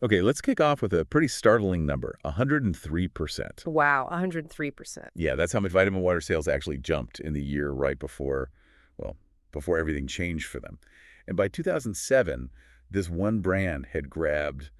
Okay, let's kick off with a pretty startling number, 103%. Wow, 103%. Yeah, that's how much vitamin water sales actually jumped in the year right before, well, before everything changed for them. And by 2007, this one brand had grabbed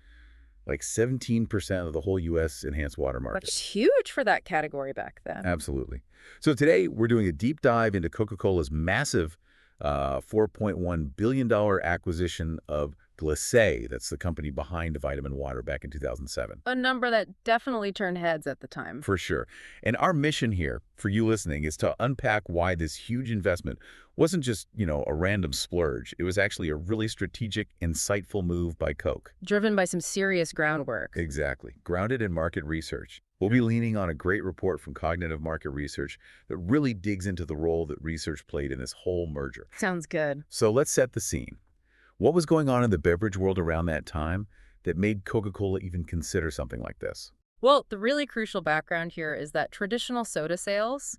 like 17% of the whole U.S. enhanced water market. That's huge for that category back then. Absolutely. So today, we're doing a deep dive into Coca-Cola's massive $4.1 billion acquisition of Glacéau. That's the company behind Vitamin Water back in 2007. A number that definitely turned heads at the time. For sure. And our mission here, for you listening, is to unpack why this huge investment wasn't just, a random splurge. It was actually a really strategic, insightful move by Coke. Driven by some serious groundwork. Exactly. Grounded in market research. We'll be leaning on a great report from Cognitive Market Research that really digs into the role that research played in this whole merger. Sounds good. So let's set the scene. What was going on in the beverage world around that time that made Coca-Cola even consider something like this? Well, the really crucial background here is that traditional soda sales,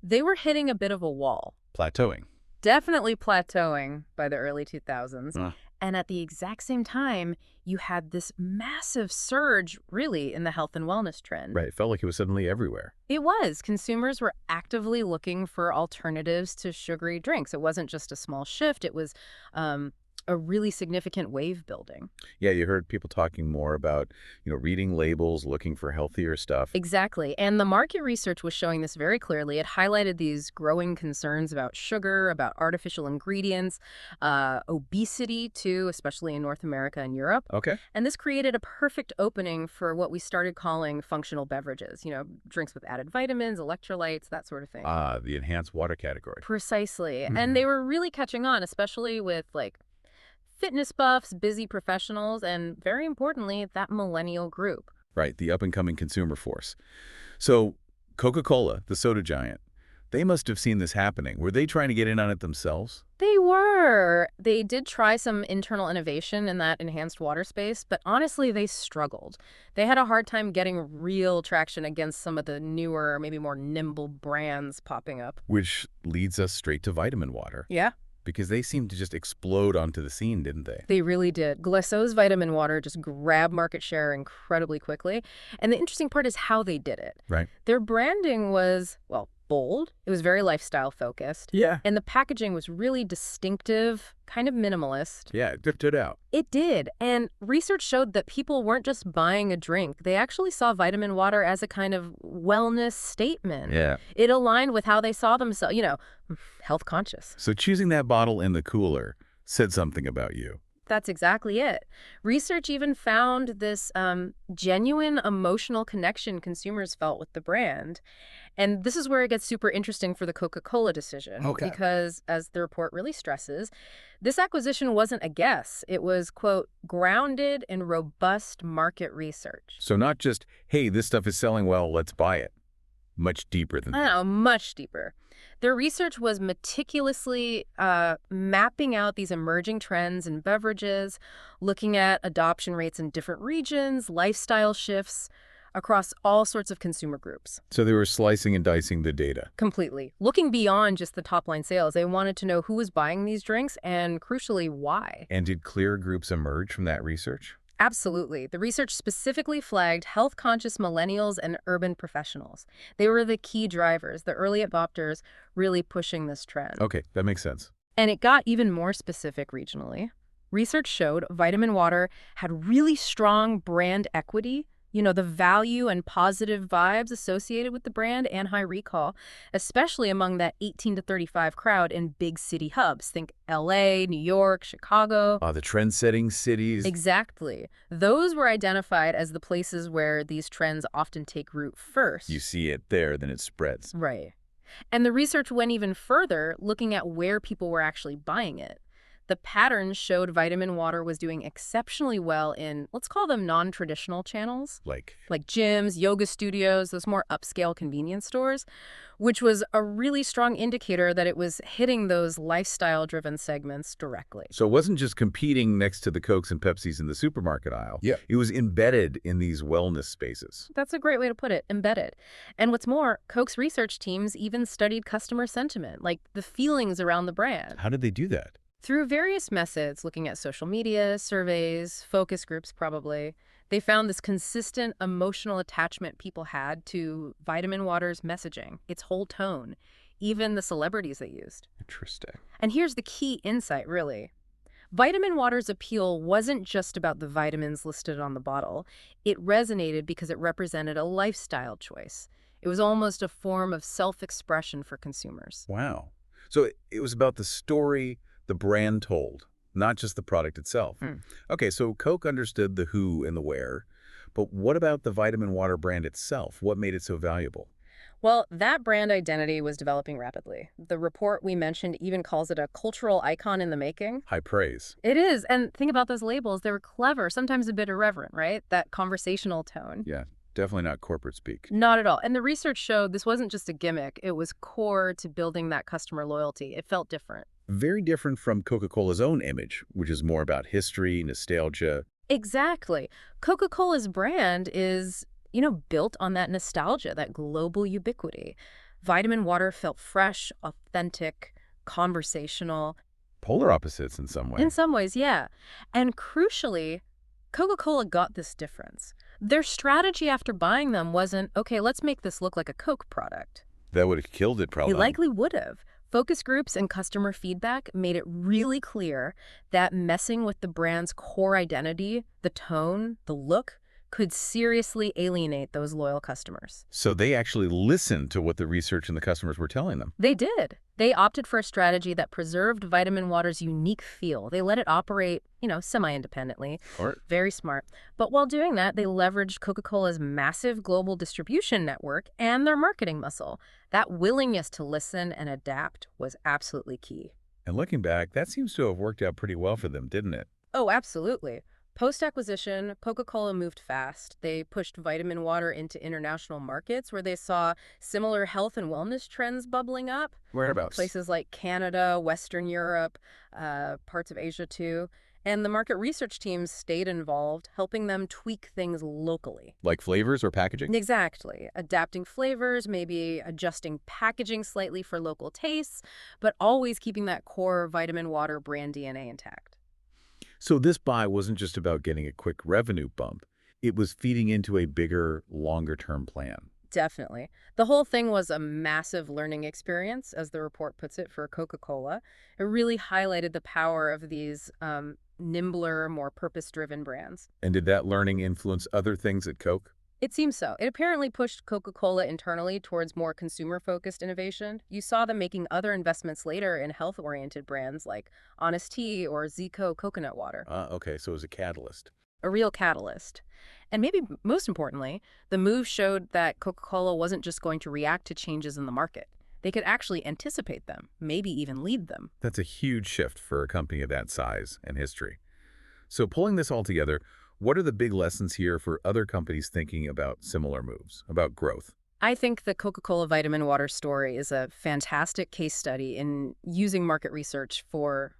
they were hitting a bit of a wall. Plateauing. Definitely plateauing by the early 2000s. Uh. And at the exact same time, you had this massive surge, really, in the health and wellness trend. Right. It felt like it was suddenly everywhere. It was. Consumers were actively looking for alternatives to sugary drinks. It wasn't just a small shift. It was a really significant wave building. Yeah, you heard people talking more about, reading labels, looking for healthier stuff. Exactly. And the market research was showing this very clearly. It highlighted these growing concerns about sugar, about artificial ingredients, obesity, too, especially in North America and Europe. Okay. And this created a perfect opening for what we started calling functional beverages, drinks with added vitamins, electrolytes, that sort of thing. The enhanced water category. Precisely. And they were really catching on, especially with, fitness buffs, busy professionals, and very importantly, that millennial group. Right, the up-and-coming consumer force. So Coca-Cola, the soda giant, they must have seen this happening. Were they trying to get in on it themselves? They were. They did try some internal innovation in that enhanced water space, but honestly, they struggled. They had a hard time getting real traction against some of the newer, maybe more nimble brands popping up. Which leads us straight to Vitamin Water. Yeah. Because they seemed to just explode onto the scene, didn't they? They really did. Glacéau's Vitamin Water just grabbed market share incredibly quickly. And the interesting part is how they did it. Right. Their branding was, bold. It was very lifestyle focused. Yeah. And the packaging was really distinctive, kind of minimalist. Yeah, it dipped it out. It did. And research showed that people weren't just buying a drink. They actually saw Vitamin Water as a kind of wellness statement. Yeah. It aligned with how they saw themselves, health conscious. So choosing that bottle in the cooler said something about you. That's exactly it. Research even found this genuine emotional connection consumers felt with the brand. And this is where it gets super interesting for the Coca-Cola decision. Okay. Because, as the report really stresses, this acquisition wasn't a guess. It was, quote, grounded in robust market research. So not just, hey, this stuff is selling well, let's buy it. Much deeper than that. I know, much deeper. Their research was meticulously mapping out these emerging trends in beverages, looking at adoption rates in different regions, lifestyle shifts across all sorts of consumer groups. So they were slicing and dicing the data. Completely. Looking beyond just the top-line sales, they wanted to know who was buying these drinks and, crucially, why. And did clear groups emerge from that research? Absolutely. The research specifically flagged health-conscious millennials and urban professionals. They were the key drivers, the early adopters really pushing this trend. Okay, that makes sense. And it got even more specific regionally. Research showed Vitamin Water had really strong brand equity, the value and positive vibes associated with the brand and high recall, especially among that 18 to 35 crowd in big city hubs. Think LA, New York, Chicago. The trend-setting cities. Exactly. Those were identified as the places where these trends often take root first. You see it there, then it spreads. Right. And the research went even further, looking at where people were actually buying it. The patterns showed Vitamin Water was doing exceptionally well in, let's call them non-traditional channels. Like Gyms, yoga studios, those more upscale convenience stores, which was a really strong indicator that it was hitting those lifestyle-driven segments directly. So it wasn't just competing next to the Cokes and Pepsis in the supermarket aisle. Yeah. It was embedded in these wellness spaces. That's a great way to put it, embedded. And what's more, Coke's research teams even studied customer sentiment, like the feelings around the brand. How did they do that? Through various methods, looking at social media, surveys, focus groups probably, they found this consistent emotional attachment people had to Vitamin Water's messaging, its whole tone, even the celebrities they used. Interesting. And here's the key insight, really. Vitamin Water's appeal wasn't just about the vitamins listed on the bottle. It resonated because it represented a lifestyle choice. It was almost a form of self-expression for consumers. Wow. So it was about the story the brand told, not just the product itself. Hmm. Okay, so Coke understood the who and the where, but what about the Vitamin Water brand itself? What made it so valuable? Well, that brand identity was developing rapidly. The report we mentioned even calls it a cultural icon in the making. High praise. It is. And think about those labels. They were clever, sometimes a bit irreverent, right? That conversational tone. Yeah, definitely not corporate speak. Not at all. And the research showed this wasn't just a gimmick. It was core to building that customer loyalty. It felt different. Very different from Coca-Cola's own image, which is more about history, nostalgia. Exactly. Coca-Cola's brand is, built on that nostalgia, that global ubiquity. Vitamin Water felt fresh, authentic, conversational. Polar opposites in some way. In some ways, yeah. And crucially, Coca-Cola got this difference. Their strategy after buying them wasn't, okay, let's make this look like a Coke product. That would have killed it, They probably. likely would have. Focus groups and customer feedback made it really clear that messing with the brand's core identity, the tone, the look, could seriously alienate those loyal customers. So they actually listened to what the research and the customers were telling them. They did. They opted for a strategy that preserved Vitamin Water's unique feel. They let it operate, semi-independently. Or Very smart. But while doing that, they leveraged Coca-Cola's massive global distribution network and their marketing muscle. That willingness to listen and adapt was absolutely key. And looking back, that seems to have worked out pretty well for them, didn't it? Oh, absolutely. Post-acquisition, Coca-Cola moved fast. They pushed Vitamin Water into international markets where they saw similar health and wellness trends bubbling up. Whereabouts? Places like Canada, Western Europe, parts of Asia too. And the market research teams stayed involved, helping them tweak things locally. Like flavors or packaging? Exactly. Adapting flavors, maybe adjusting packaging slightly for local tastes, but always keeping that core Vitamin Water brand DNA intact. So this buy wasn't just about getting a quick revenue bump. It was feeding into a bigger, longer-term plan. Definitely. The whole thing was a massive learning experience, as the report puts it, for Coca-Cola. It really highlighted the power of these nimbler, more purpose-driven brands. And did that learning influence other things at Coke? It seems so. It apparently pushed Coca-Cola internally towards more consumer-focused innovation. You saw them making other investments later in health-oriented brands like Honest Tea or Zico coconut water. Okay, so it was a catalyst. A real catalyst. And maybe most importantly, the move showed that Coca-Cola wasn't just going to react to changes in the market. They could actually anticipate them, maybe even lead them. That's a huge shift for a company of that size and history. So pulling this all together, what are the big lessons here for other companies thinking about similar moves, about growth? I think the Coca-Cola Vitamin Water story is a fantastic case study in using market research for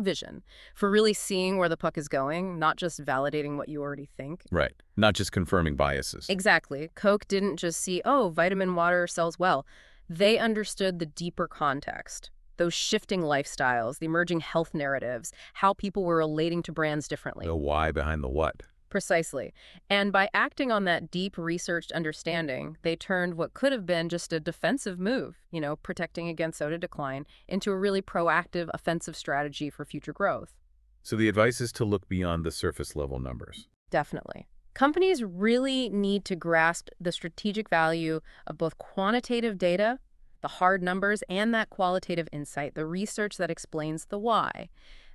vision, for really seeing where the puck is going, not just validating what you already think. Right. Not just confirming biases. Exactly. Coke didn't just see, oh, Vitamin Water sells well. They understood the deeper context, those shifting lifestyles, the emerging health narratives, how people were relating to brands differently. The why behind the what. Precisely. And by acting on that deep researched understanding, they turned what could have been just a defensive move, protecting against soda decline, into a really proactive offensive strategy for future growth. So the advice is to look beyond the surface level numbers. Definitely. Companies really need to grasp the strategic value of both quantitative data, the hard numbers, and that qualitative insight, the research that explains the why.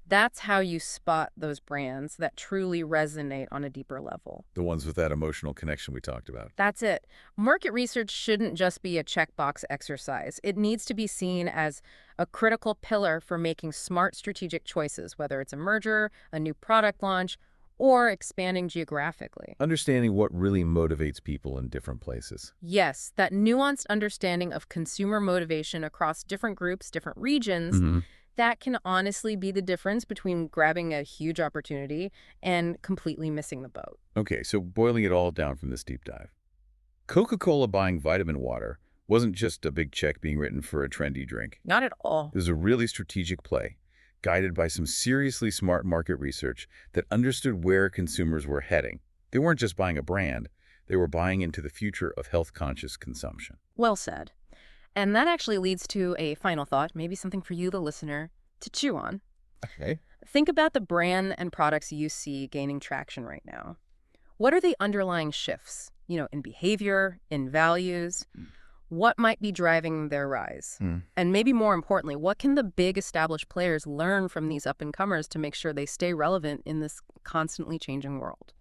That's how you spot those brands that truly resonate on a deeper level. The ones with that emotional connection we talked about. That's it. Market research shouldn't just be a checkbox exercise. It needs to be seen as a critical pillar for making smart strategic choices, whether it's a merger, a new product launch, or expanding geographically. Understanding what really motivates people in different places. Yes, that nuanced understanding of consumer motivation across different groups, different regions, that can honestly be the difference between grabbing a huge opportunity and completely missing the boat. Okay, so boiling it all down from this deep dive. Coca-Cola buying Vitamin Water wasn't just a big check being written for a trendy drink. Not at all. It was a really strategic play, guided by some seriously smart market research that understood where consumers were heading. They weren't just buying a brand, they were buying into the future of health-conscious consumption. Well said. And that actually leads to a final thought, maybe something for you, the listener, to chew on. Okay. Think about the brand and products you see gaining traction right now. What are the underlying shifts, in behavior, in values? What might be driving their rise? Hmm. And maybe more importantly, what can the big established players learn from these up-and-comers to make sure they stay relevant in this constantly changing world?